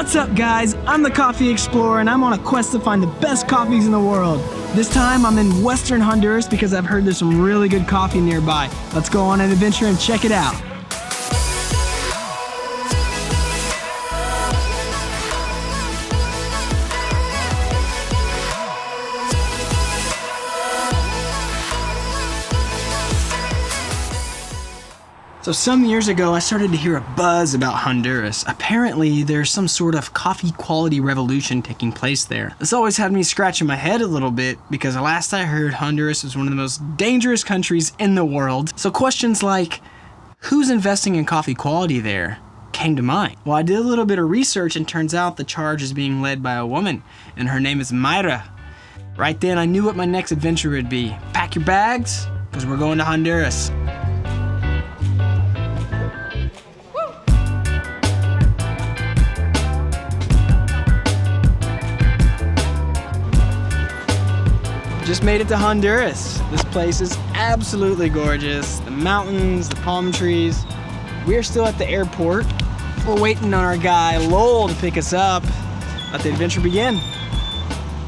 What's up, guys? I'm the Coffee Explorer and I'm on a quest to find the best coffees in the world. This time I'm in Western Honduras because I've heard there's some really good coffee nearby. Let's go on an adventure and check it out. So some years ago, I started to hear a buzz about Honduras. Apparently, there's some sort of coffee quality revolution taking place there. This always had me scratching my head a little bit because last I heard, Honduras was one of the most dangerous countries in the world. So questions like, who's investing in coffee quality there, came to mind. Well, I did a little bit of research and turns out the charge is being led by a woman, and her name is Myra. Right then, I knew what my next adventure would be. Pack your bags, because we're going to Honduras. Just made it to Honduras. This place is absolutely gorgeous. The mountains, the palm trees. We're still at the airport. We're waiting on our guy Lowell to pick us up. Let the adventure begin.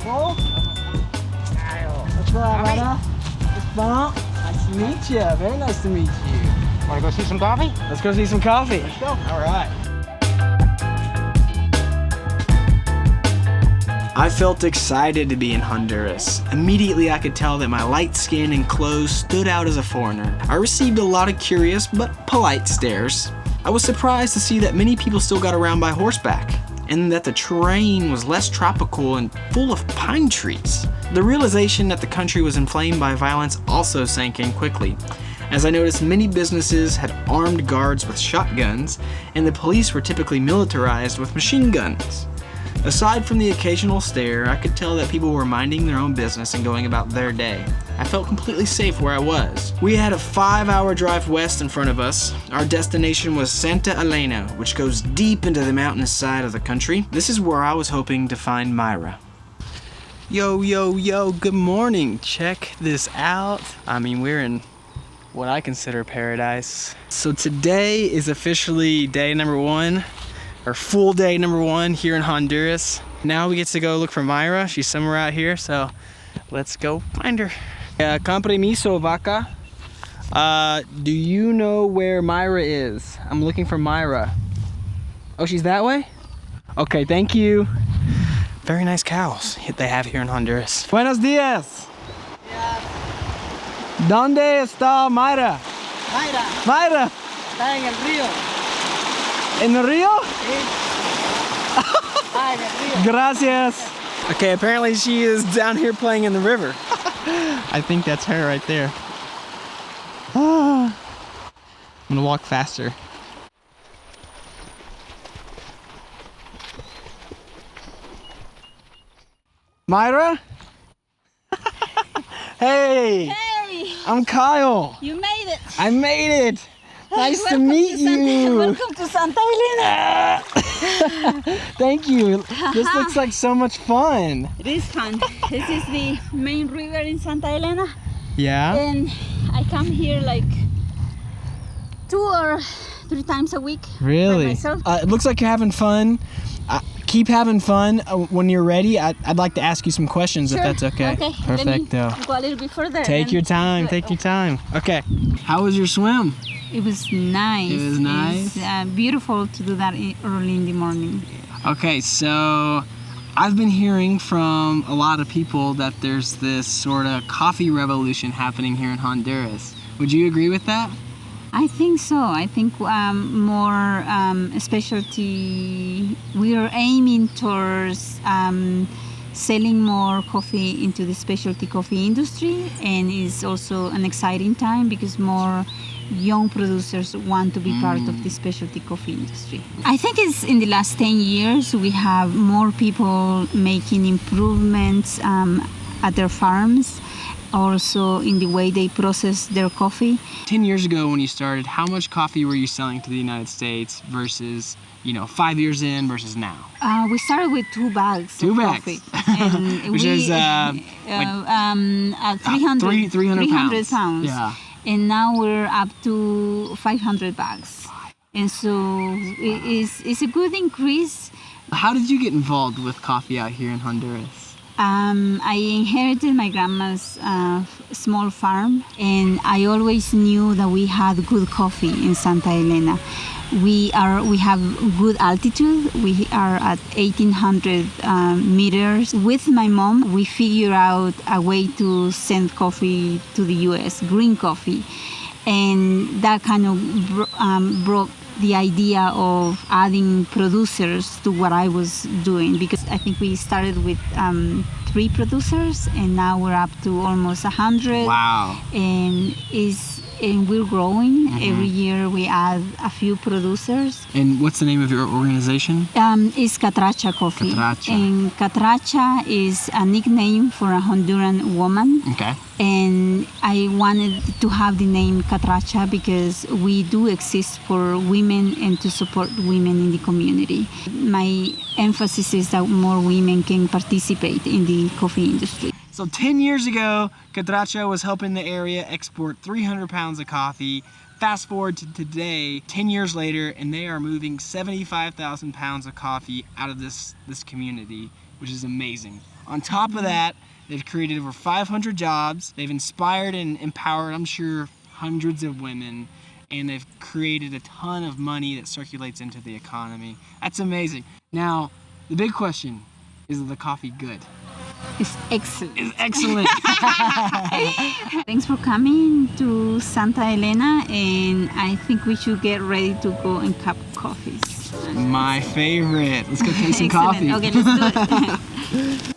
Lowell? What's wrong, Mayra? Nice to meet you. Very nice to meet you. Want to go see some coffee? Let's go see some coffee. Let's go. All right. I felt excited to be in Honduras. Immediately I could tell that my light skin and clothes stood out as a foreigner. I received a lot of curious but polite stares. I was surprised to see that many people still got around by horseback, and that the terrain was less tropical and full of pine trees. The realization that the country was inflamed by violence also sank in quickly, as I noticed many businesses had armed guards with shotguns, and the police were typically militarized with machine guns. Aside from the occasional stare, I could tell that people were minding their own business and going about their day. I felt completely safe where I was. We had a 5-hour drive west in front of us. Our destination was Santa Elena, which goes deep into the mountainous side of the country. This is where I was hoping to find Myra. Yo, yo, yo, good morning. Check this out. I mean, we're in what I consider paradise. So today is officially day number 1. Our full day number 1 here in Honduras. Now we get to go look for Myra. She's somewhere out here, so let's go find her. Con permiso, vaca. Do you know where Myra is? I'm looking for Myra. Oh, she's that way? Okay, thank you. Very nice cows they have here in Honduras. Buenos dias. Yes. ¿Dónde está Myra? Myra. Está en el río. ¿En el río? Ah, en el río. Gracias. Okay, apparently she is down here playing in the river. I think that's her right there. I'm gonna walk faster. Myra? Hey! Hey! I'm Kyle. You made it! I made it! Nice to meet you! Welcome to Santa Elena! Thank you. This looks like so much fun. It is fun. This is the main river in Santa Elena. Yeah? And I come here like 2 or 3 times a week. Really? By myself. It looks like you're having fun. Keep having fun. When you're ready, I'd like to ask you some questions, Sure. if that's okay. Okay. Perfecto. Let me go a little bit further. Take your time. Take your time. Okay. How was your swim? It was nice. It was nice? It's beautiful to do that early in the morning. Okay, so I've been hearing from a lot of people that there's this sort of coffee revolution happening here in Honduras. Would you agree with that? I think so. I think more specialty. We are aiming towards selling more coffee into the specialty coffee industry, and it's also an exciting time because more young producers want to be part of the specialty coffee industry. I think it's in the last 10 years we have more people making improvements at their farms, also in the way they process their coffee. 10 years ago when you started, how much coffee were you selling to the United States versus, 5 years in versus now? We started with 2 bags of coffee. And Which is like 300 pounds. Yeah. And now we're up to 500 bags. And so it's a good increase, How did you get involved with coffee out here in Honduras? I inherited my grandma's small farm, and I always knew that we had good coffee in Santa Elena. We have good altitude. We are at 1,800 meters. With my mom, we figured out a way to send coffee to the U.S., green coffee, and that kind of brought the idea of adding producers to what I was doing, because I think we started with 3 producers, and now we're up to almost 100. Wow. And we're growing. Every year we add a few producers. And what's the name of your organization? It's Catracha Coffee. Catracha. And Catracha is a nickname for a Honduran woman. Okay. And I wanted to have the name Catracha because we do exist for women and to support women in the community. My emphasis is that more women can participate in the coffee industry. So 10 years ago, Catracha was helping the area export 300 pounds of coffee. Fast forward to today, 10 years later, and they are moving 75,000 pounds of coffee out of this community, which is amazing. On top of that, they've created over 500 jobs. They've inspired and empowered, I'm sure, hundreds of women, and they've created a ton of money that circulates into the economy. That's amazing. Now, the big question, is the coffee good? It's excellent. It's excellent. Thanks for coming to Santa Elena, and I think we should get ready to go and cup coffees. My favorite. Let's go taste some Excellent. coffee. Okay, let's do it.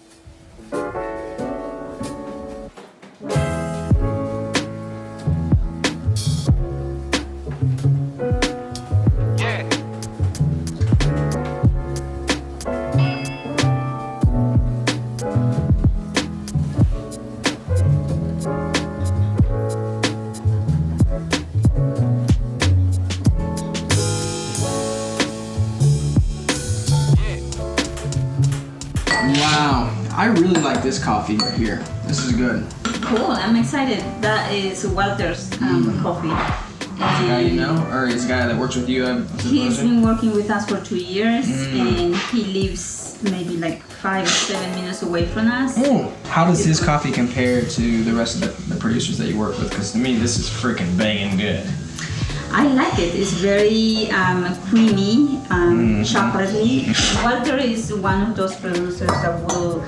Wow, I really like this coffee right here. This is good. Cool, I'm excited. That is Walter's coffee. Is a guy you know, or is a guy that works with you? He's been working with us for 2 years, and he lives maybe like 5 or 7 minutes away from us. Oh, how does his coffee compare to the rest of the producers that you work with? Because to me, this is freaking banging good. I like it. It's very creamy, chocolatey. Walter is one of those producers that will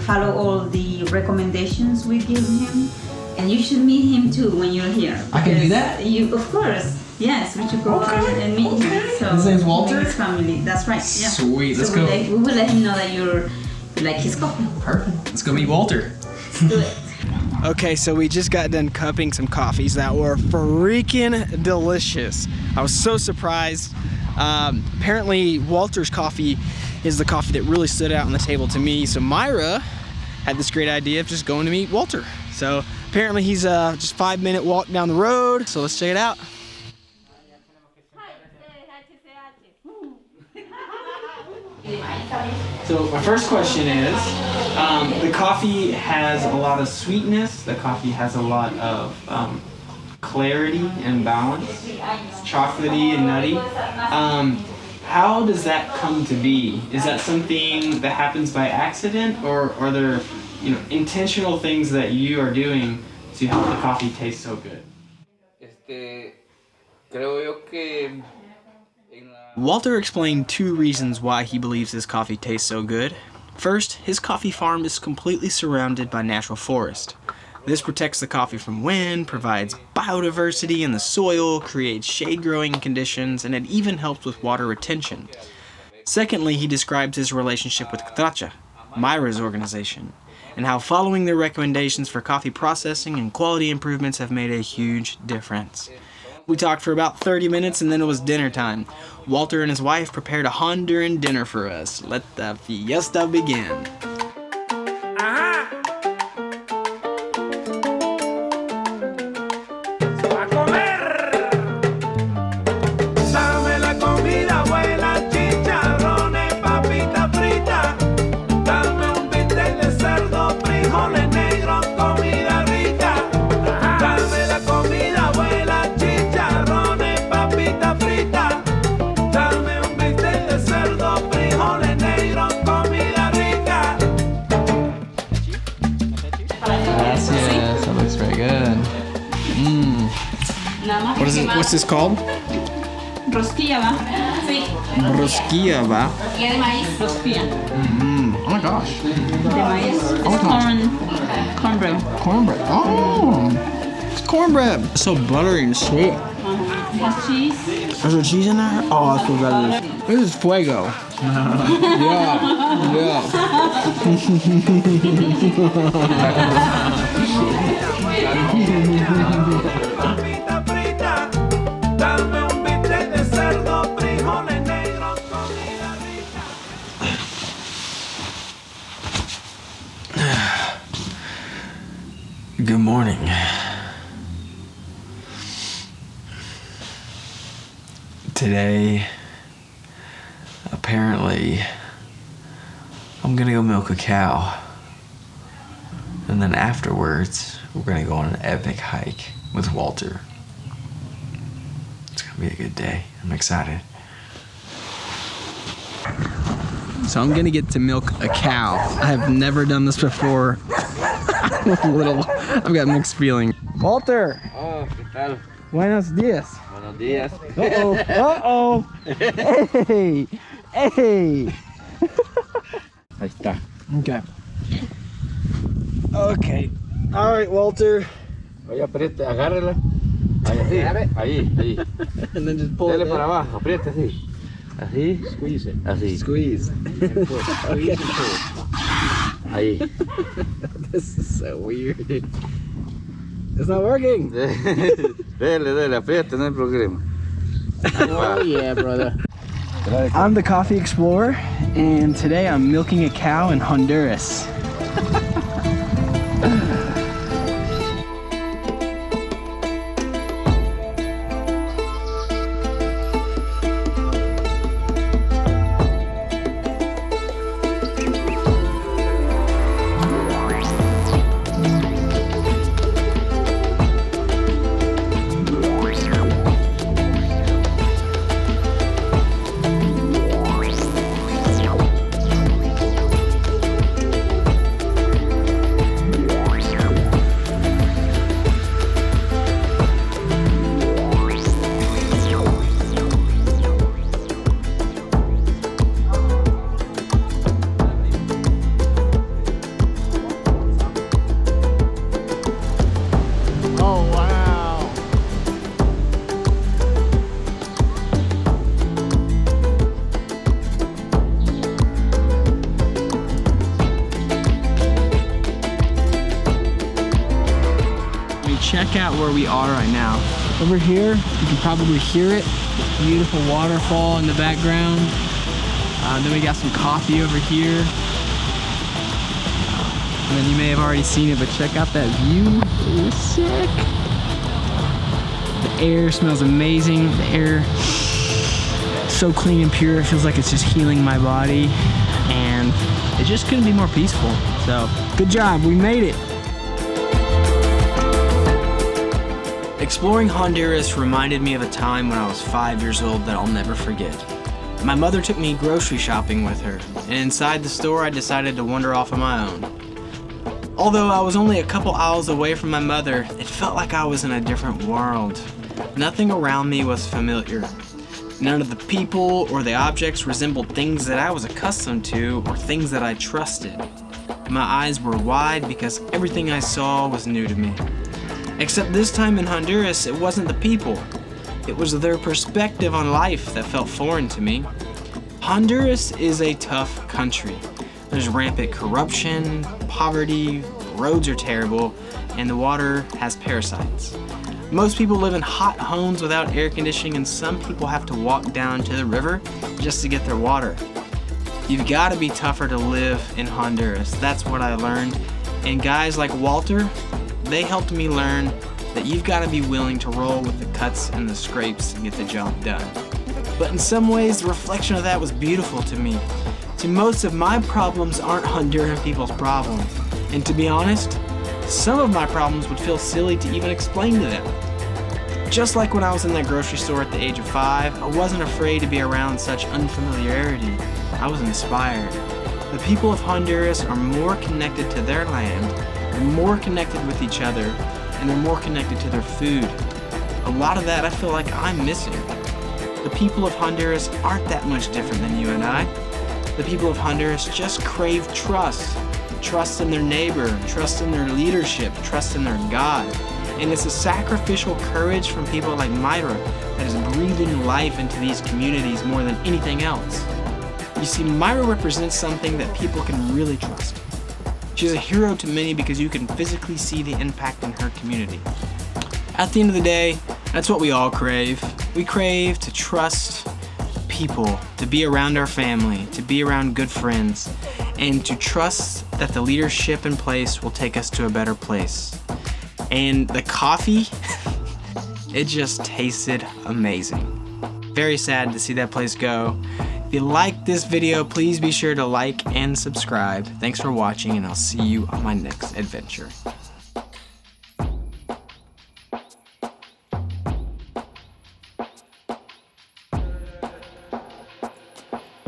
follow all the recommendations we give him. And you should meet him too when you're here. I can do that? You, of course. Yes, we should go and meet him. So his name's Walter? His family. That's right. Yeah. Sweet. Let's go. We will let him know that you like his coffee. Perfect. Let's go meet Walter. Let's do it. Okay, so we just got done cupping some coffees that were freaking delicious. I was so surprised. Apparently, Walter's coffee is the coffee that really stood out on the table to me. So Myra had this great idea of just going to meet Walter. So apparently he's just 5-minute walk down the road. So let's check it out. So my first question is, the coffee has a lot of sweetness. The coffee has a lot of clarity and balance. It's chocolatey and nutty. How does that come to be? Is that something that happens by accident, or are there, intentional things that you are doing to help the coffee taste so good? Walter explained 2 reasons why he believes his coffee tastes so good. First, his coffee farm is completely surrounded by natural forest. This protects the coffee from wind, provides biodiversity in the soil, creates shade growing conditions, and it even helps with water retention. Secondly, he describes his relationship with Catracha, Myra's organization, and how following their recommendations for coffee processing and quality improvements have made a huge difference. We talked for about 30 minutes and then it was dinner time. Walter and his wife prepared a Honduran dinner for us. Let the fiesta begin. What's this called? Rosquilla, ¿va? Sí. Rosquilla, va? Y de maíz. Rosquilla. Oh my gosh. De maíz. It's cornbread. Cornbread. Oh, it's cornbread. It's so buttery and sweet. It has cheese. Is there cheese in there? Oh, that's what that is. This is fuego. Yeah, yeah. Good morning. Today, apparently, I'm gonna go milk a cow. And then afterwards, we're gonna go on an epic hike with Walter. It's gonna be a good day. I'm excited. So I'm gonna get to milk a cow. I have never done this before. I've got mixed feelings. Walter. Oh, ¿qué tal? Buenos dias. Buenos días. Uh-oh. Uh-oh. Hey. Hey. Ahí está. Okay. Okay. All right, Walter. Oye, apriete, agárrela. Ahí, así. Ahí, ahí. And then just pull Dale it para in. abajo, apriete así. Así. Squeeze it. Así. Squeeze. Okay. Ahí. This is so weird. It's not working. Dale, apriete, no hay problema. Oh yeah, brother. I'm the coffee explorer, and today I'm milking a cow in Honduras. Check out where we are right now. Over here, you can probably hear it. Beautiful waterfall in the background. Then we got some coffee over here. And then you may have already seen it, but check out that view. It is sick. The air smells amazing. The air so clean and pure. It feels like it's just healing my body. And it just couldn't be more peaceful. So, good job, we made it. Exploring Honduras reminded me of a time when I was 5 years old that I'll never forget. My mother took me grocery shopping with her, and inside the store I decided to wander off on my own. Although I was only a couple aisles away from my mother, it felt like I was in a different world. Nothing around me was familiar. None of the people or the objects resembled things that I was accustomed to or things that I trusted. My eyes were wide because everything I saw was new to me. Except this time in Honduras, it wasn't the people. It was their perspective on life that felt foreign to me. Honduras is a tough country. There's rampant corruption, poverty, roads are terrible, and the water has parasites. Most people live in hot homes without air conditioning, and some people have to walk down to the river just to get their water. You've got to be tougher to live in Honduras. That's what I learned. And guys like Walter, they helped me learn that you've got to be willing to roll with the cuts and the scrapes and get the job done. But in some ways, the reflection of that was beautiful to me. See, most of my problems aren't Honduran people's problems. And to be honest, some of my problems would feel silly to even explain to them. Just like when I was in that grocery store at the age of 5, I wasn't afraid to be around such unfamiliarity. I was inspired. The people of Honduras are more connected to their land, they're more connected with each other, and they're more connected to their food. A lot of that I feel like I'm missing. The people of Honduras aren't that much different than you and I. The people of Honduras just crave trust. Trust in their neighbor, trust in their leadership, trust in their God. And it's a sacrificial courage from people like Myra that is breathing life into these communities more than anything else. You see, Myra represents something that people can really trust. She's a hero to many because you can physically see the impact in her community. At the end of the day, that's what we all crave. We crave to trust people, to be around our family, to be around good friends, and to trust that the leadership in place will take us to a better place. And the coffee, it just tasted amazing. Very sad to see that place go. If you liked this video, please be sure to like and subscribe. Thanks for watching, and I'll see you on my next adventure.